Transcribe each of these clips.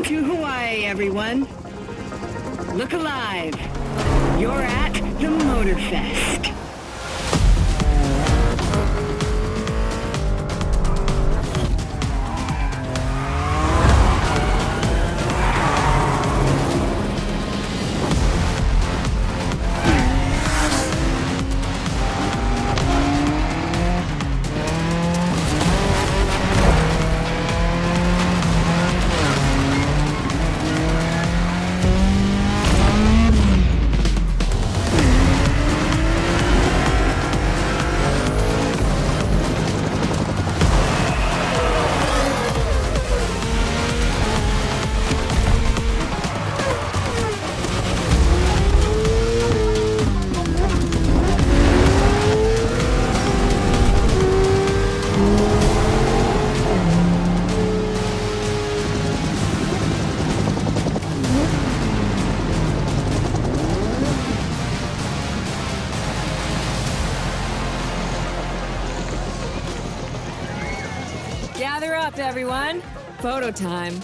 Welcome to Hawaii, everyone. Look alive. You're at the MotorFest. Gather up, everyone. Photo time.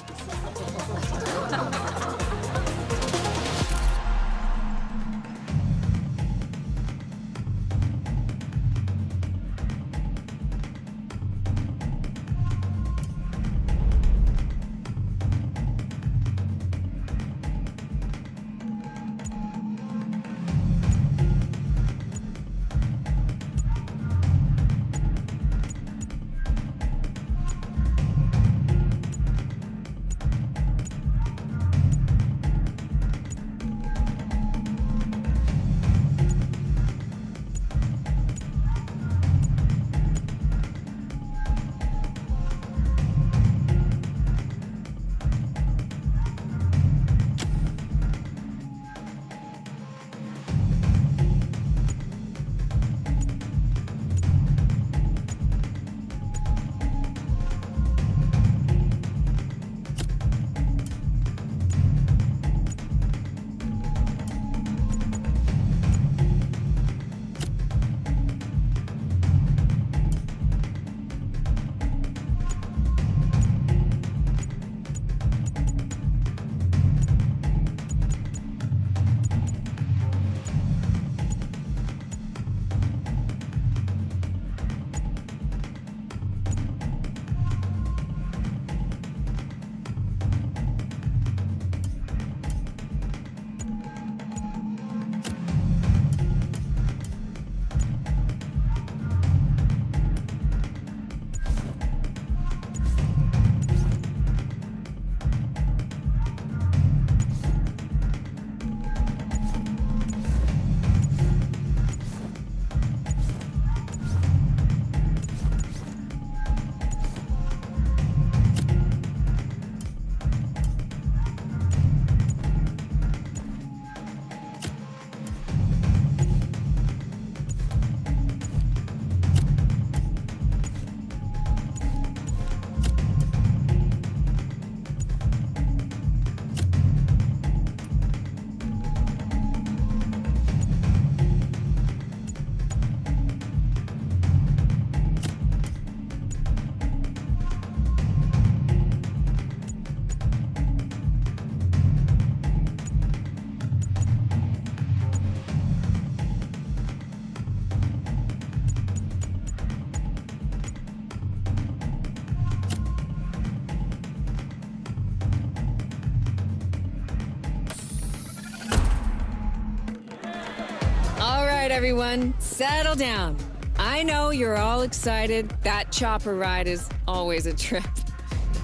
Everyone, settle down. I know you're all excited. That chopper ride is always a trip.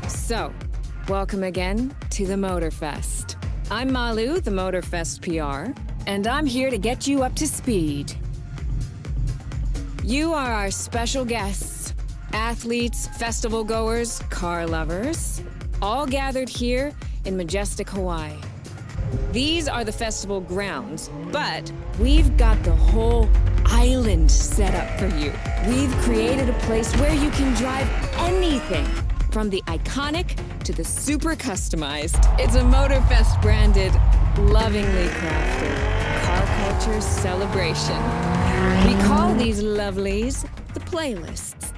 So, welcome again to the MotorFest. I'm Malu, the MotorFest PR, and I'm here to get you up to speed. You are our special guests, athletes, festival goers, car lovers, all gathered here in majestic Hawaii. These are the festival grounds, but we've got the whole island set up for you. We've created a place where you can drive anything, from the iconic to the super customized. It's a MotorFest branded, lovingly crafted car culture celebration. We call these lovelies the playlists.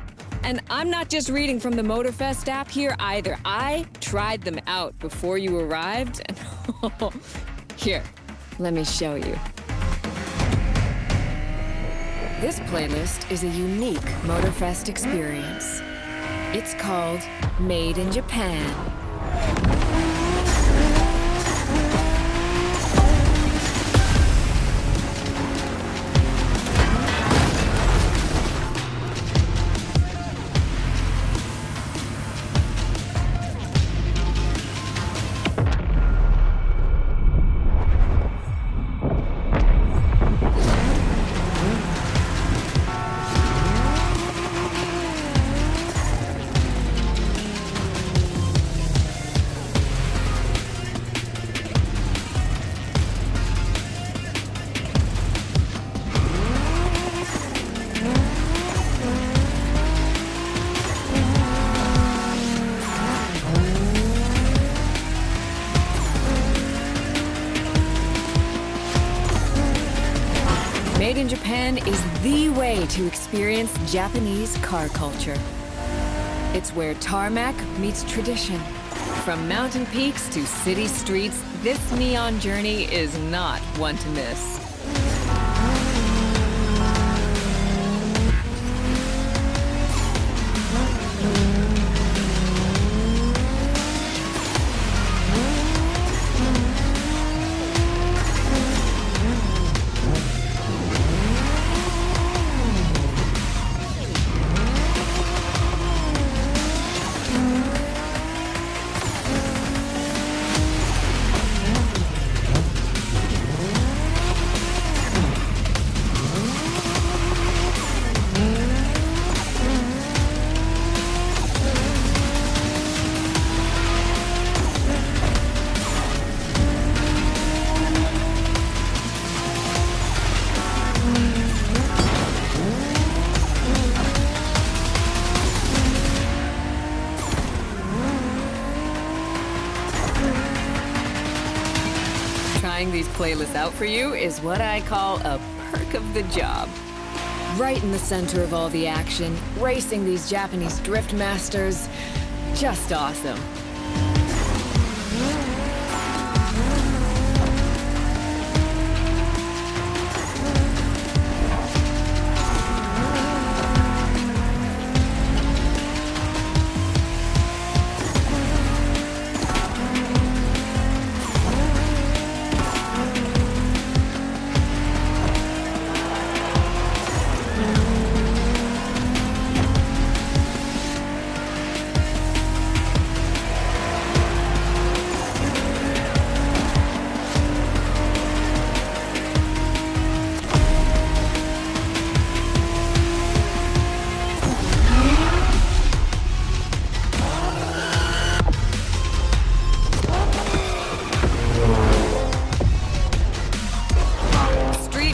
And I'm not just reading from the MotorFest app here either. I tried them out before you arrived, and here, let me show you. This playlist is a unique MotorFest experience. It's called Made in Japan. Made in Japan is the way to experience Japanese car culture. It's where tarmac meets tradition. From mountain peaks to city streets, this neon journey is not one to miss. Trying these playlists out for you is what I call a perk of the job. Right in the center of all the action, racing these Japanese drift masters, just awesome.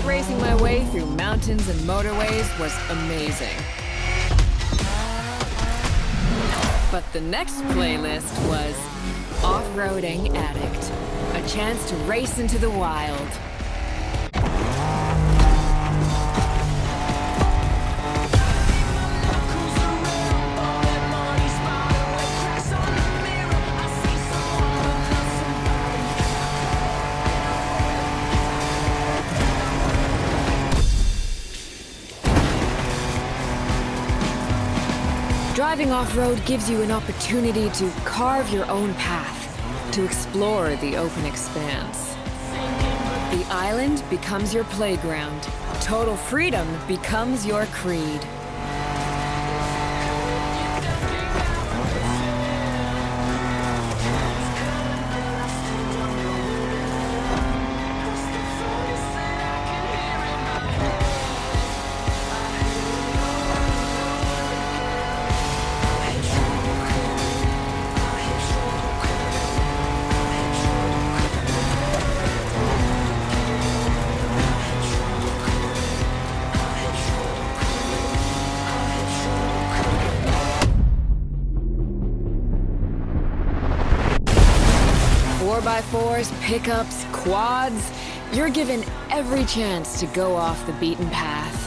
Racing my way through mountains and motorways was amazing. But the next playlist was Off-Roading Addict, a chance to race into the wild. Driving off-road gives you an opportunity to carve your own path, to explore the open expanse. The island becomes your playground. Total freedom becomes your creed. Fours, pickups, quads, you're given every chance to go off the beaten path.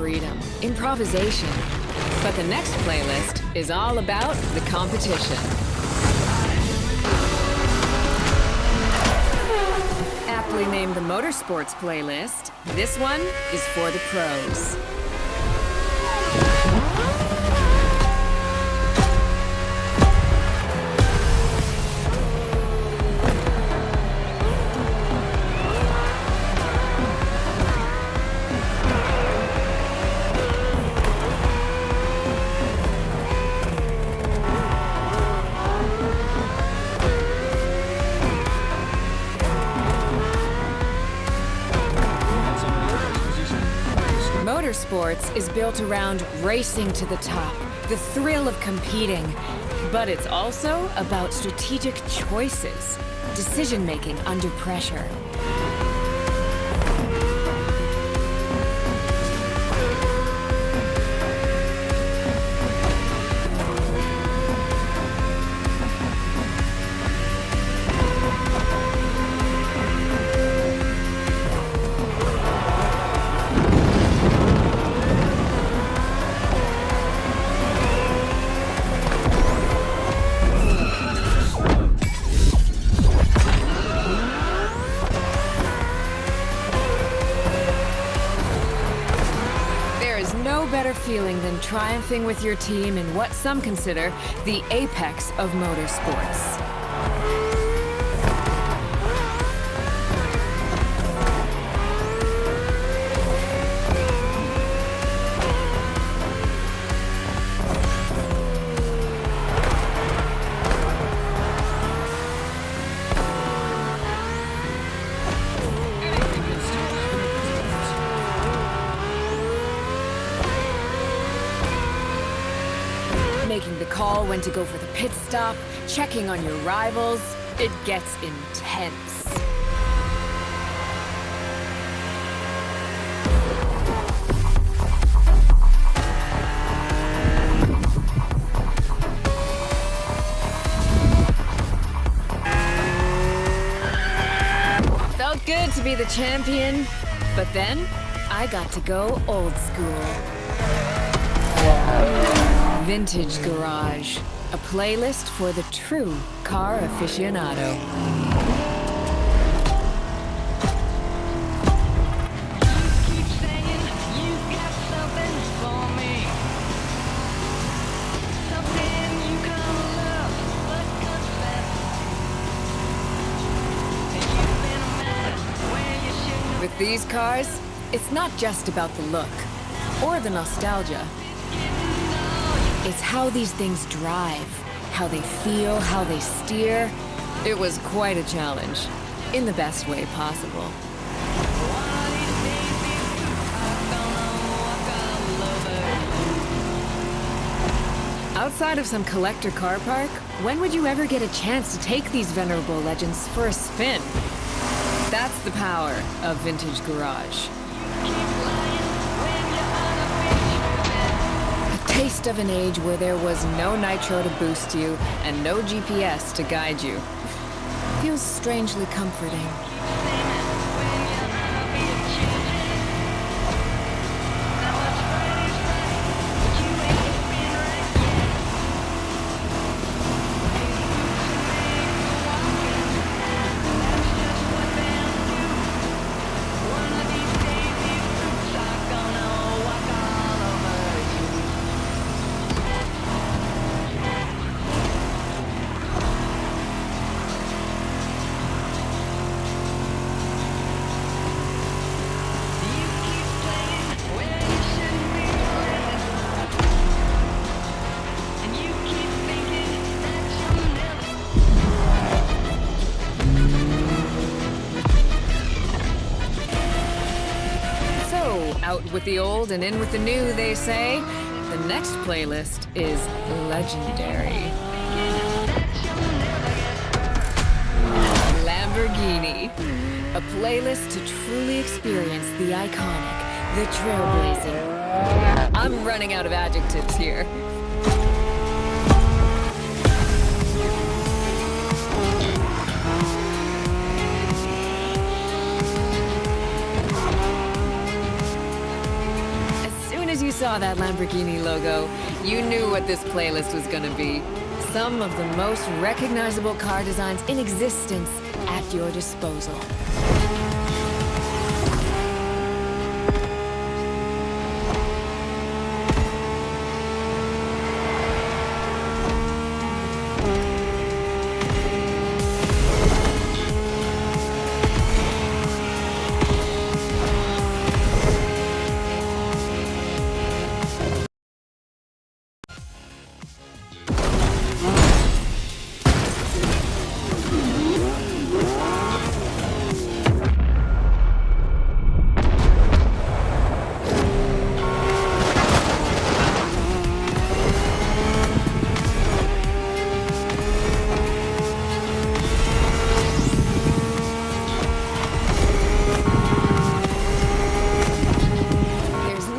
freedom, improvisation. But the next playlist is all about the competition. Aptly named the Motorsports playlist, this one is for the pros. Motorsports is built around racing to the top, the thrill of competing. But it's also about strategic choices, decision-making under pressure. No better feeling than triumphing with your team in what some consider the apex of motorsports. Making the call when to go for the pit stop, checking on your rivals, it gets intense. Felt good to be the champion, but then I got to go old school. Vintage Garage, a playlist for the true car aficionado. With these cars, it's not just about the look or the nostalgia. It's how these things drive, how they feel, how they steer. It was quite a challenge, in the best way possible. Outside of some collector car park, when would you ever get a chance to take these venerable legends for a spin? That's the power of Vintage Garage. Taste of an age where there was no nitro to boost you and no GPS to guide you. Feels strangely comforting. Out with the old and in with the new, they say. The next playlist is legendary. Lamborghini. A playlist to truly experience the iconic, the trailblazing. I'm running out of adjectives here. saw that Lamborghini logo, you knew what this playlist was gonna be. Some of the most recognizable car designs in existence at your disposal.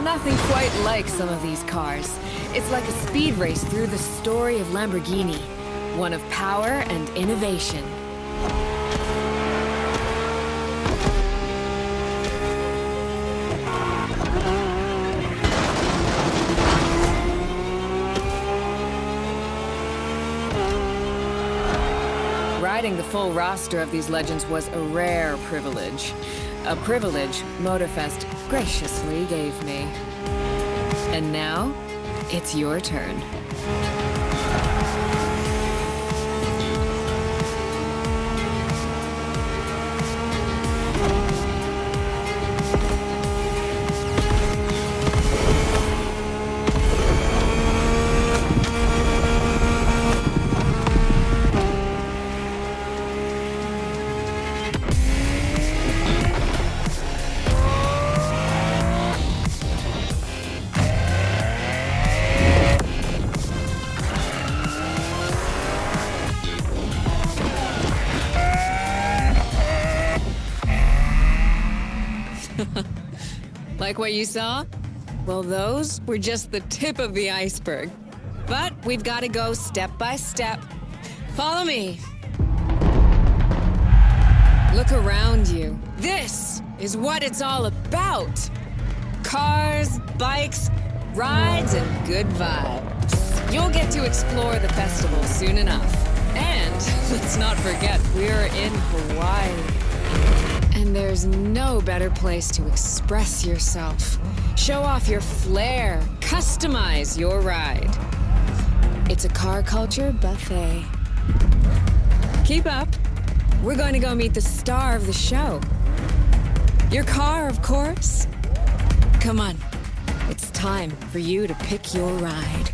Nothing quite like some of these cars. It's like a speed race through the story of Lamborghini, one of power and innovation. Riding the full roster of these legends was a rare privilege. A privilege MotorFest graciously gave me. And now, it's your turn. Like what you saw? Well, those were just the tip of the iceberg. But we've got to go step by step. Follow me. Look around you. This is what it's all about. Cars, bikes, rides, and good vibes. You'll get to explore the festival soon enough. And let's not forget, we're in Hawaii. And there's no better place to express yourself. Show off your flair. Customize your ride. It's a car culture buffet. Keep up. We're going to go meet the star of the show. Your car, of course. Come on. It's time for you to pick your ride.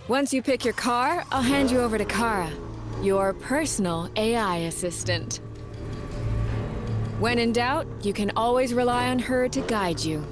Once you pick your car, I'll hand you over to Kara, your personal AI assistant. When in doubt, you can always rely on her to guide you.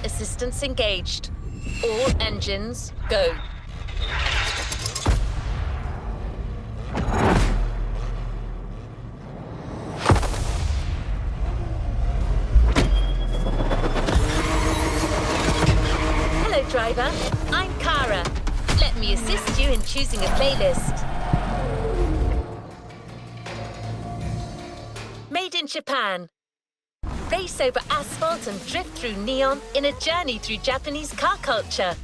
Assistance engaged. All engines, go. Hello, driver. I'm Kara. Let me assist you in choosing a playlist. Made in Japan. Race over asphalt and drift through neon in a journey through Japanese car culture.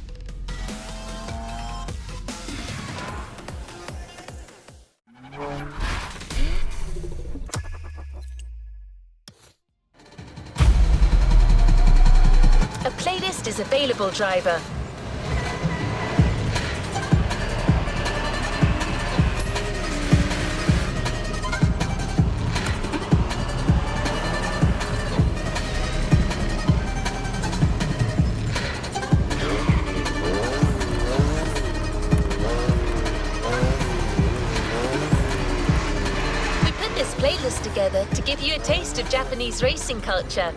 best is available, driver. We put this playlist together to give you a taste of Japanese racing culture.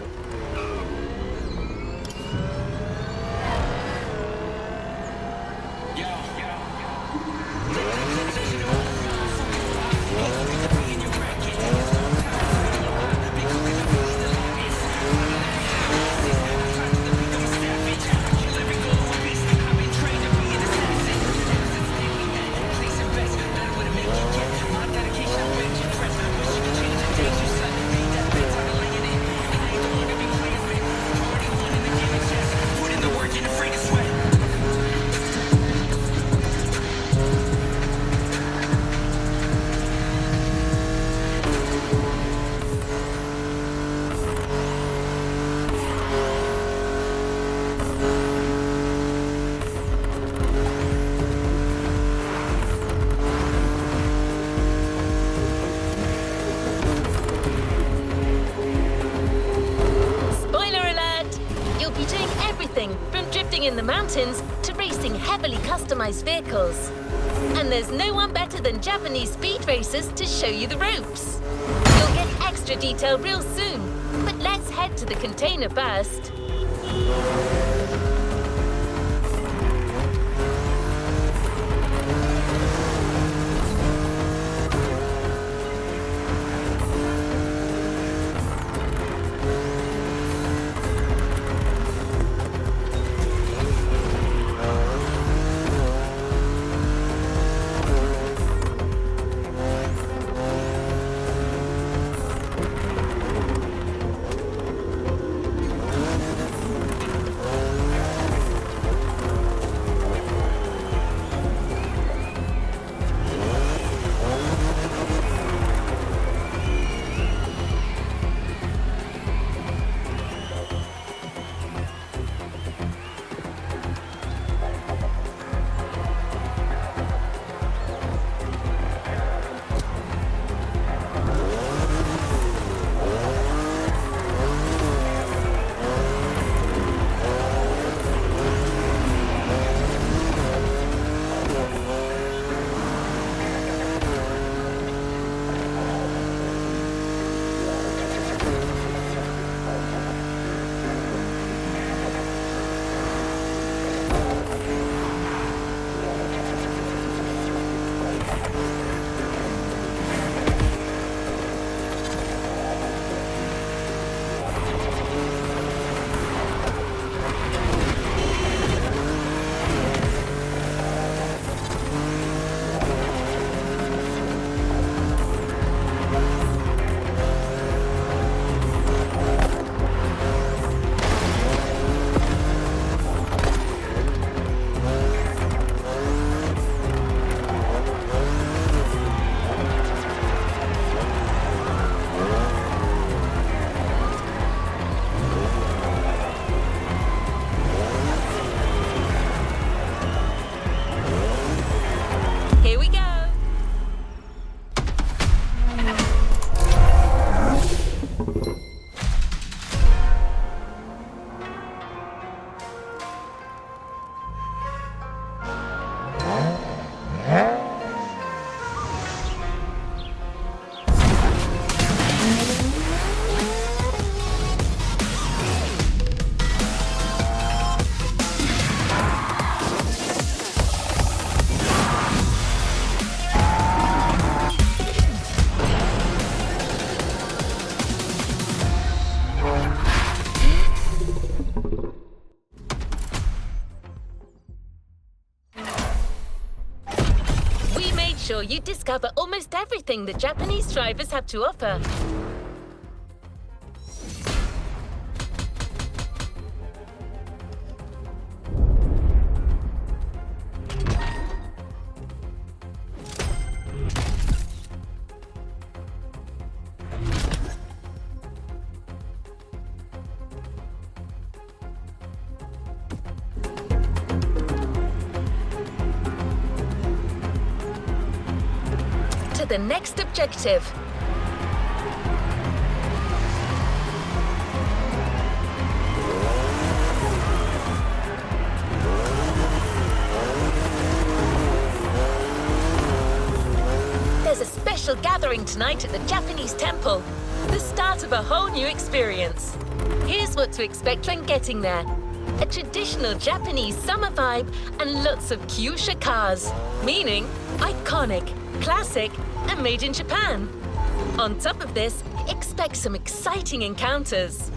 From drifting in the mountains to racing heavily customized vehicles. And there's no one better than Japanese speed racers to show you the ropes. You'll get extra detail real soon, but let's head to the container first. Sure you discover almost everything that Japanese drivers have to offer. the next objective. There's a special gathering tonight at the Japanese temple. The start of a whole new experience. Here's what to expect when getting there. A traditional Japanese summer vibe and lots of kyusha cars, meaning iconic, classic, and made in Japan. On top of this, expect some exciting encounters.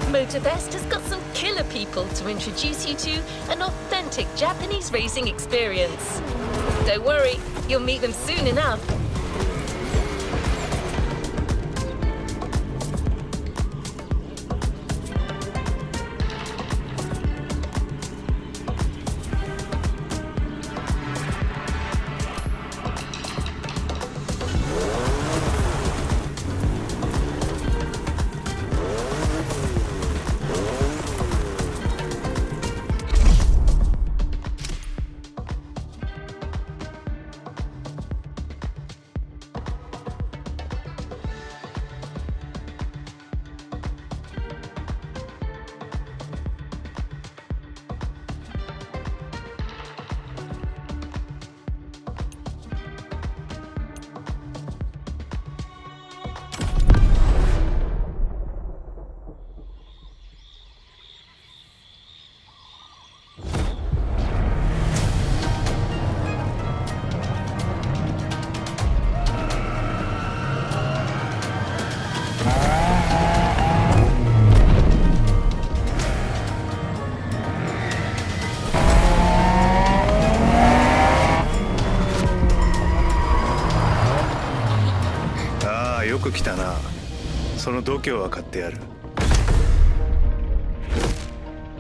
Motorfest has got some killer people to introduce you to an authentic Japanese racing experience. Don't worry, you'll meet them soon enough.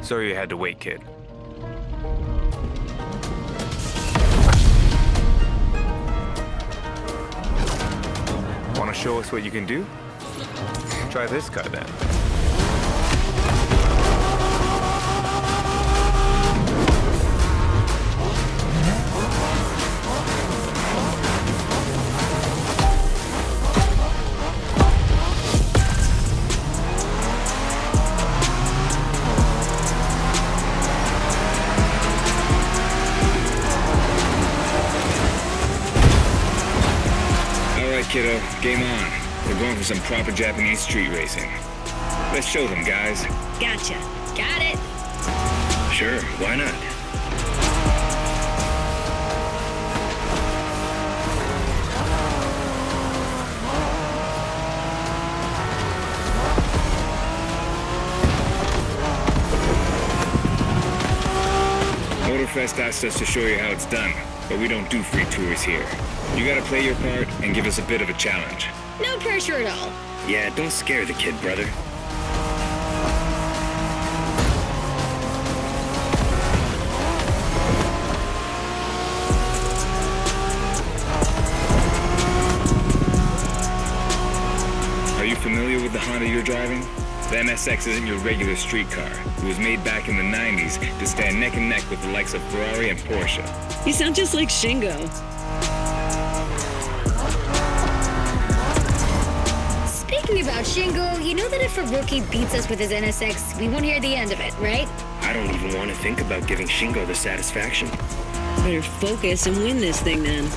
So you had to wait, kid. Want to show us what you can do? Try this guy then. Kiddo, game on. We're going for some proper Japanese street racing. Let's show them, guys. Gotcha. Got it. Sure, why not? Motorfest asked us to show you how it's done, but we don't do free tours here. You gotta play your part and give us a bit of a challenge. No pressure at all. Yeah, don't scare the kid, brother. Are you familiar with the Honda you're driving? The NSX isn't your regular street car. It was made back in the 90s to stand neck and neck with the likes of Ferrari and Porsche. You sound just like Shingo. Speaking about Shingo, you know that if a rookie beats us with his NSX, we won't hear the end of it, right? I don't even want to think about giving Shingo the satisfaction. Better focus and win this thing then.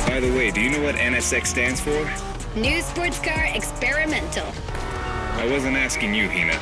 By the way, do you know what NSX stands for? New sports car experimental. I wasn't asking you, Hina.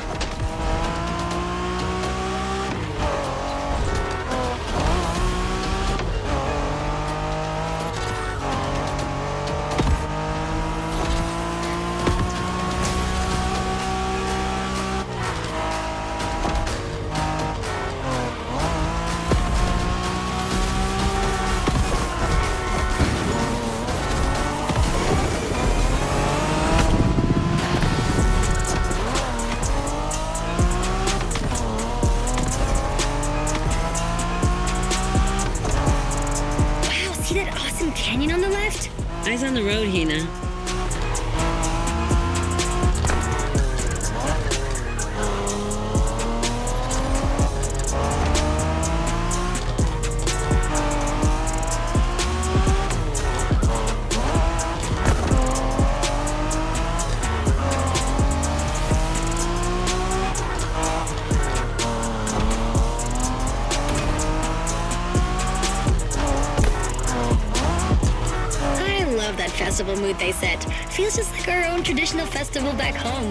See that awesome canyon on the left? Eyes on the road, Hina. That festival mood they set. Feels just like our own traditional festival back home.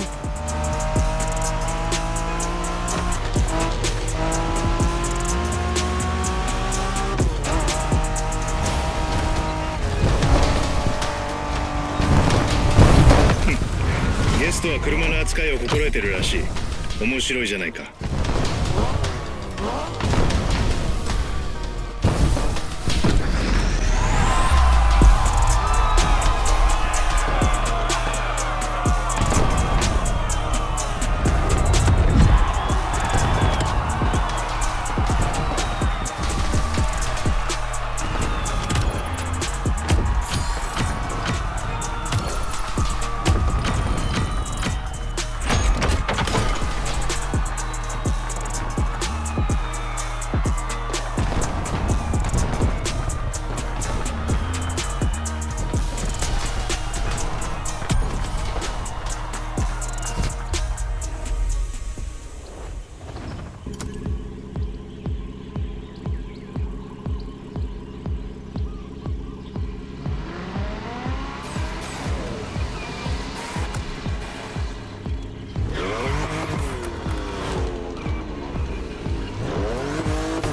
CREW ゲストは車の扱いを心得てるらしい。面白いじゃないか。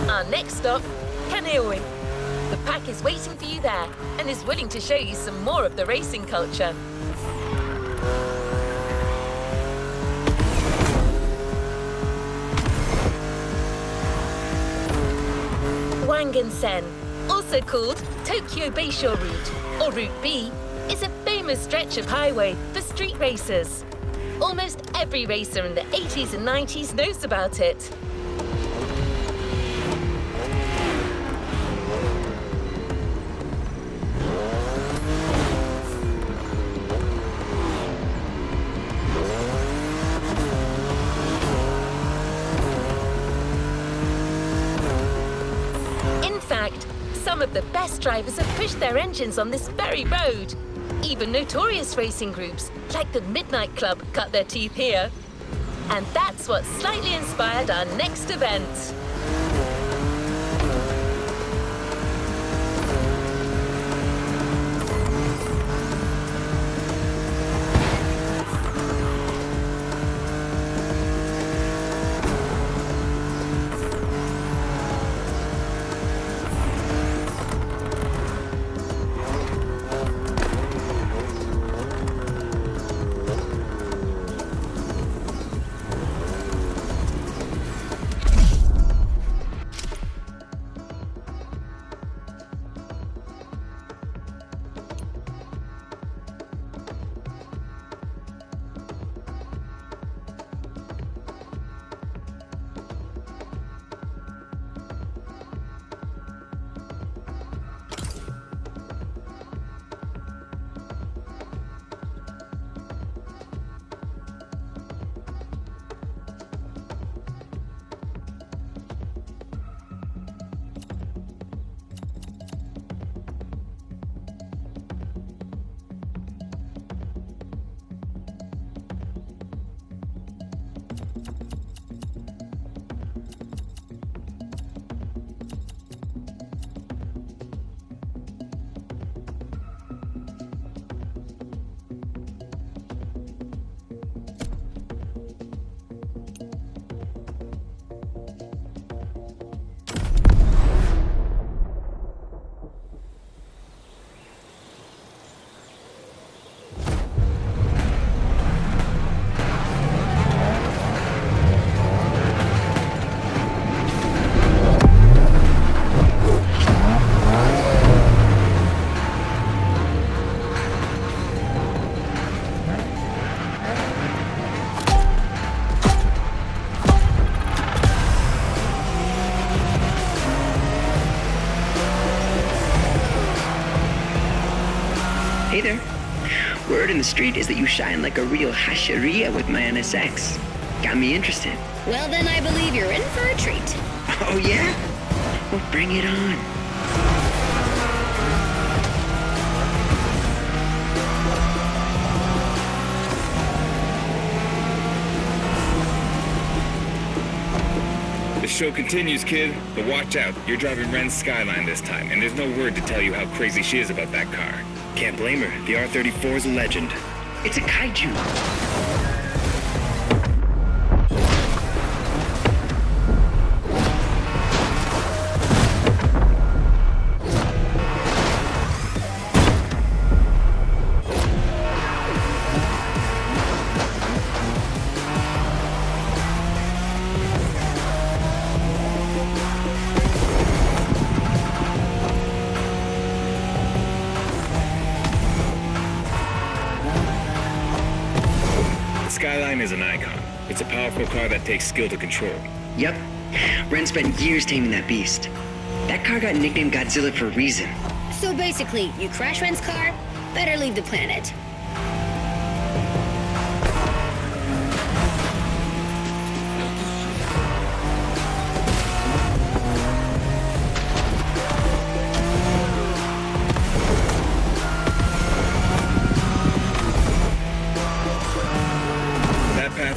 Our next stop, Kaneohe. The pack is waiting for you there and is willing to show you some more of the racing culture. Wangan-sen, also called Tokyo Bayshore Route, or Route B, is a famous stretch of highway for street racers. Almost every racer in the 80s and 90s knows about it. In fact, some of the best drivers have pushed their engines on this very road. Even notorious racing groups, like the Midnight Club, cut their teeth here. And that's what slightly inspired our next event. Hey there. Word in the street is that you shine like a real hasheria with my NSX. Got me interested. Well, then I believe you're in for a treat. Oh, yeah? Well, bring it on. The show continues, kid. But watch out. You're driving Ren's Skyline this time, and there's no word to tell you how crazy she is about that car. Can't blame her. The R34 is a legend. It's a kaiju. Skyline is an icon. It's a powerful car that takes skill to control. Yep. Ren spent years taming that beast. That car got nicknamed Godzilla for a reason. So basically, you crash Ren's car, better leave the planet.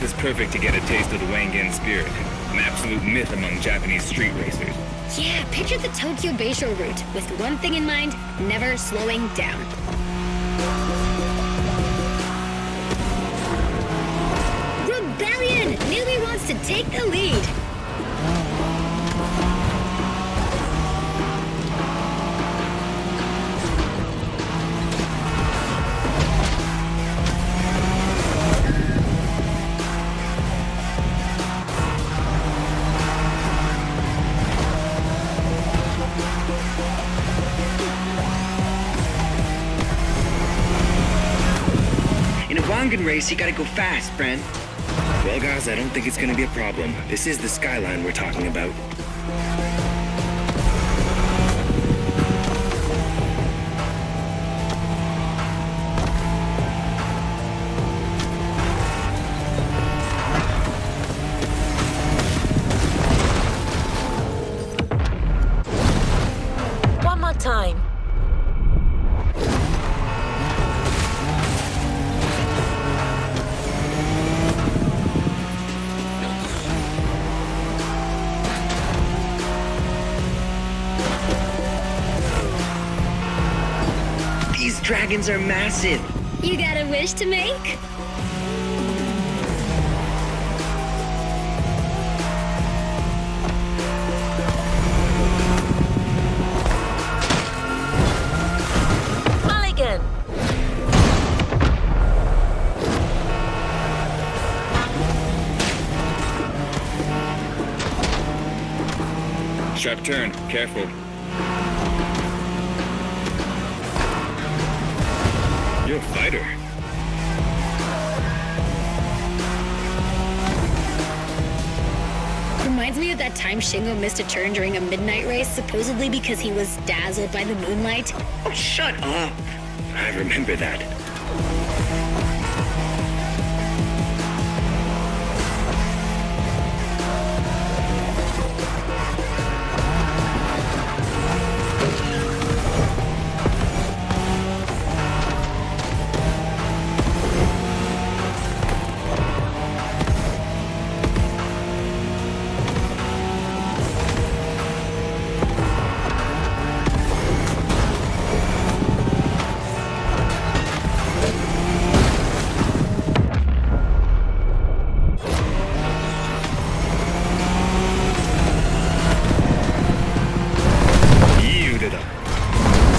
Is perfect to get a taste of the Wangan spirit, an absolute myth among Japanese street racers. Yeah, picture the Tokyo Beisho route, with one thing in mind, never slowing down. Rebellion! Newbie wants to take the lead. Wangan race, you gotta go fast, Bren. Well, guys, I don't think it's gonna be a problem. This is the Skyline we're talking about. One more time. These dragons are massive. You got a wish to make? Mulligan! Sharp turn. Careful. You're a fighter. Reminds me of that time Shingo missed a turn during a midnight race, supposedly because he was dazzled by the moonlight. Oh, shut up. I remember that.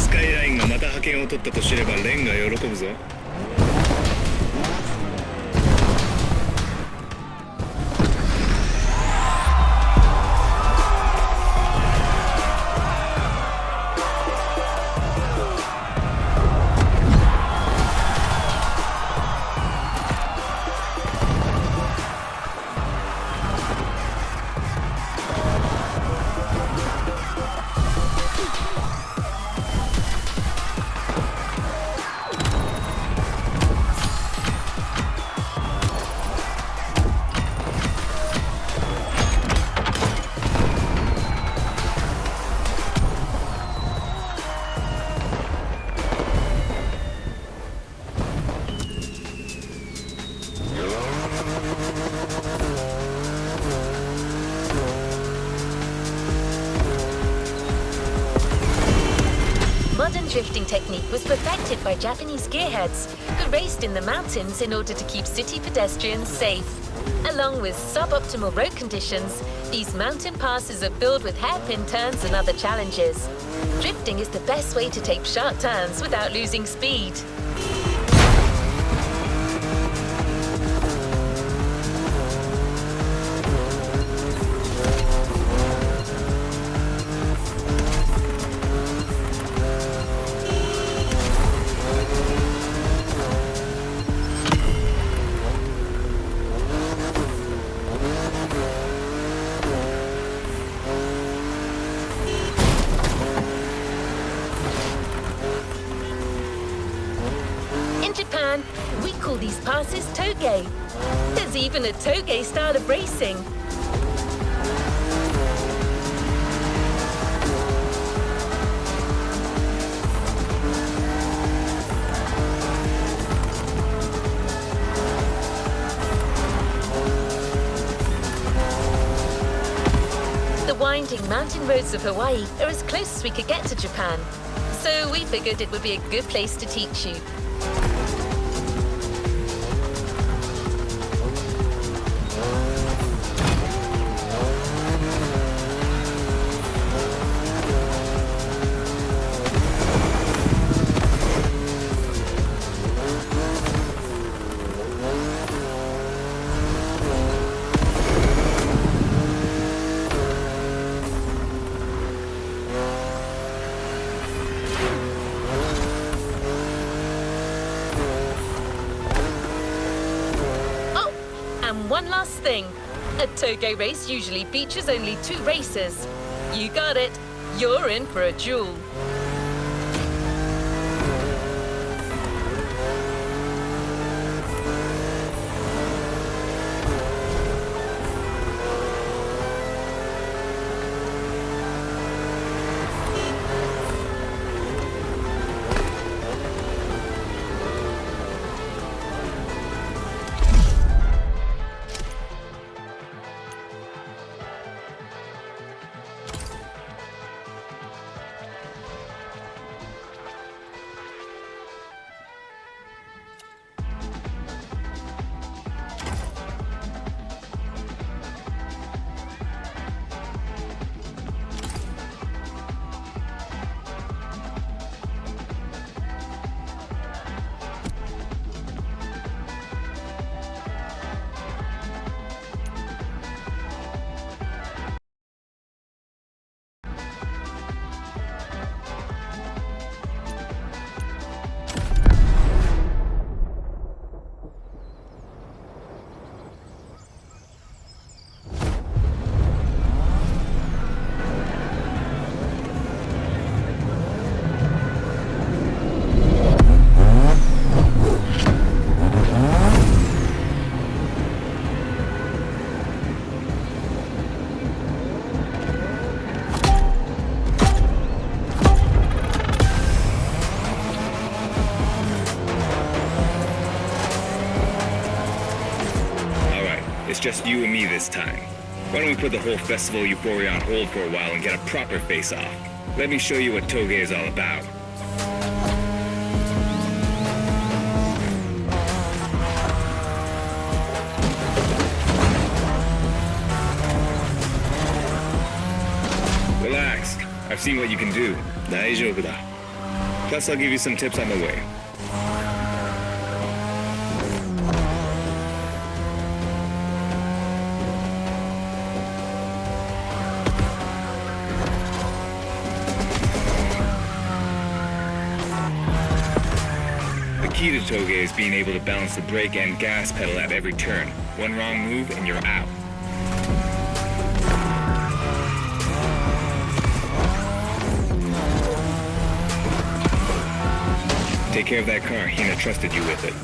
Skyline を取ったと知ればレンが喜ぶぞ。drifting technique was perfected by Japanese gearheads who raced in the mountains in order to keep city pedestrians safe. Along with suboptimal road conditions, these mountain passes are filled with hairpin turns and other challenges. Drifting is the best way to take sharp turns without losing speed. In Japan, we call these passes toge. There's even a toge style of racing. The winding mountain roads of Hawaii are as close as we could get to Japan, so we figured it would be a good place to teach you. And one last thing. A toge race usually features only 2 racers. You got it. You're in for a duel. It's just you and me this time. Why don't we put the whole festival euphoria on hold for a while and get a proper face-off? Let me show you what toge is all about. Relax. I've seen what you can do. 大丈夫だ. Plus, I'll give you some tips on the way. The key to toge is being able to balance the brake and gas pedal at every turn. One wrong move and you're out. Take care of that car. Hina trusted you with it.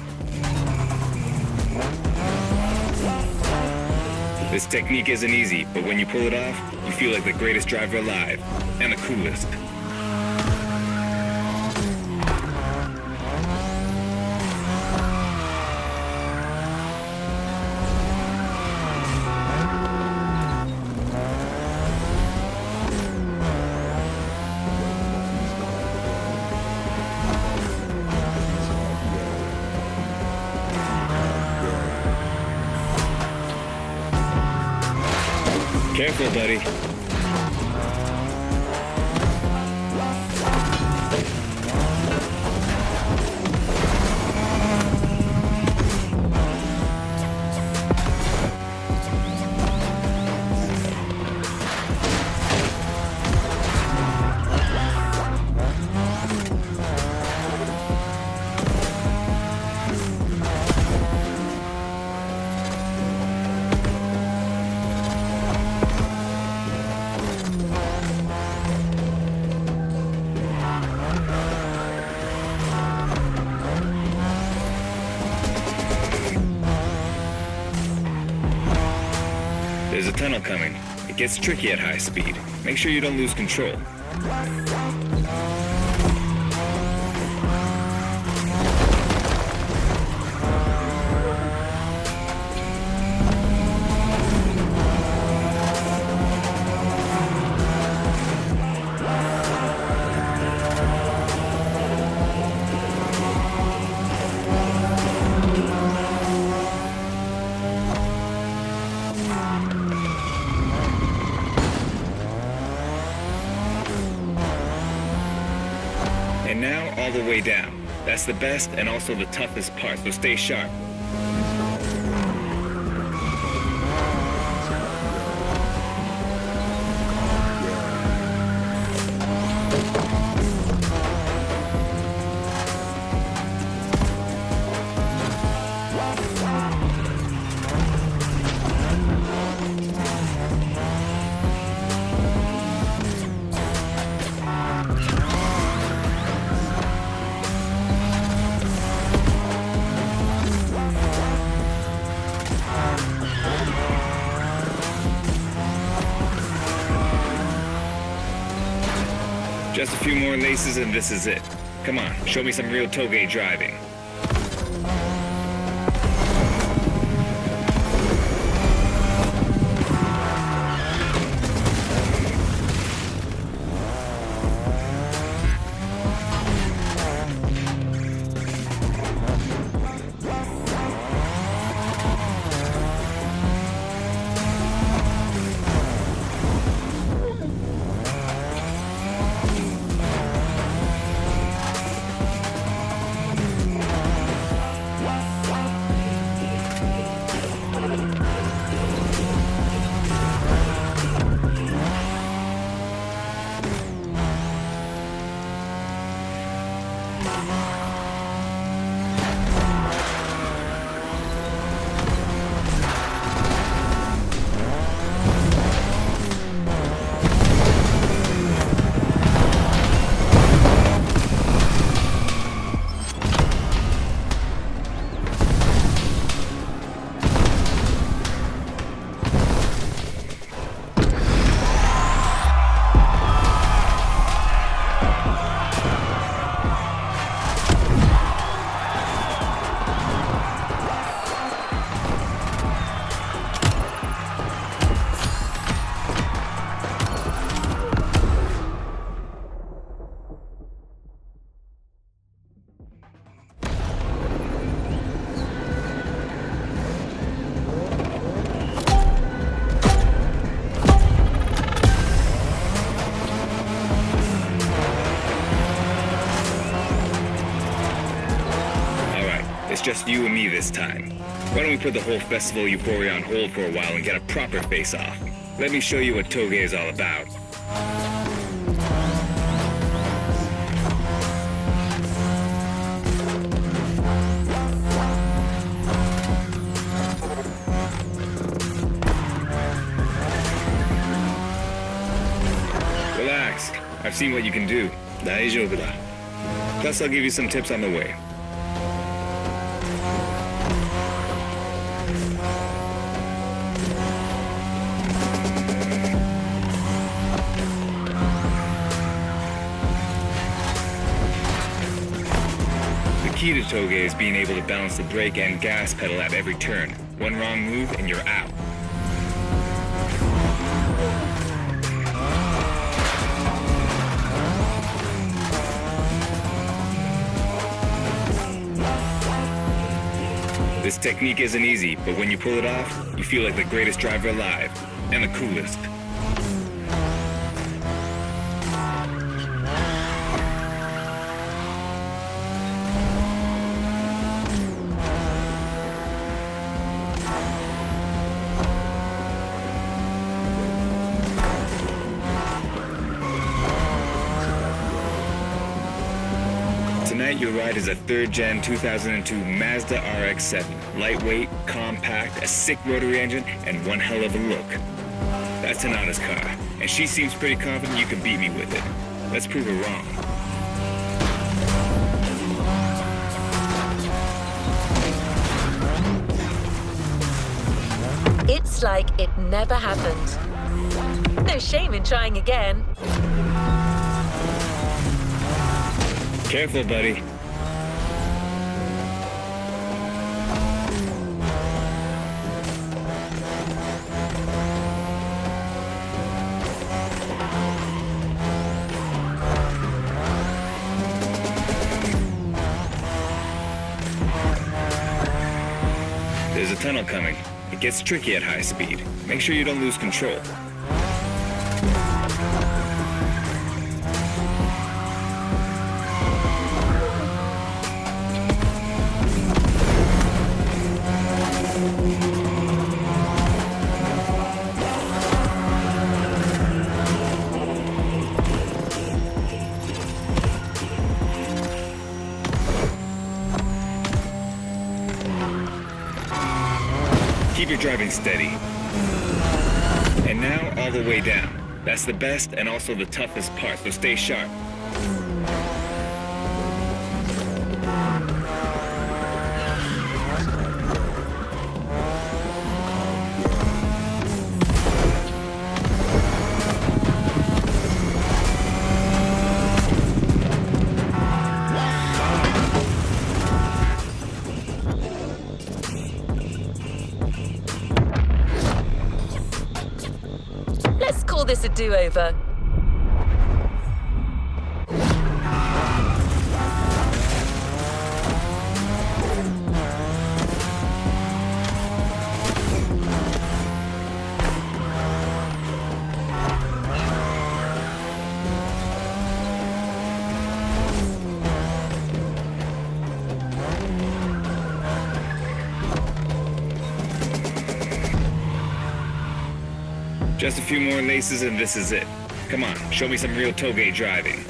This technique isn't easy, but when you pull it off, you feel like the greatest driver alive. And the coolest. Careful, buddy. There's a tunnel coming. It gets tricky at high speed. Make sure you don't lose control. And now, all the way down. That's the best and also the toughest part, so stay sharp. Just a few more laces and this is it. Come on, show me some real toge driving. It's just you and me this time. Why don't we put the whole festival euphoria on hold for a while and get a proper face-off? Let me show you what toge is all about. Relax. I've seen what you can do. Daijoubu da. Plus, I'll give you some tips on the way. The key to toge is being able to balance the brake and gas pedal at every turn. One wrong move and you're out. This technique isn't easy, but when you pull it off, you feel like the greatest driver alive. and the coolest. Tonight, your ride is a third-gen 2002 Mazda RX-7. Lightweight, compact, a sick rotary engine, and one hell of a look. That's Tanana's car, and she seems pretty confident you can beat me with it. Let's prove her wrong. It's like it never happened. No shame in trying again. Careful, buddy. There's a tunnel coming. It gets tricky at high speed. Make sure you don't lose control. Keep your driving steady. And now, all the way down. That's the best and also the toughest part, so stay sharp. Let's call this a do-over. Just a few more laces and this is it. Come on, show me some real toge driving.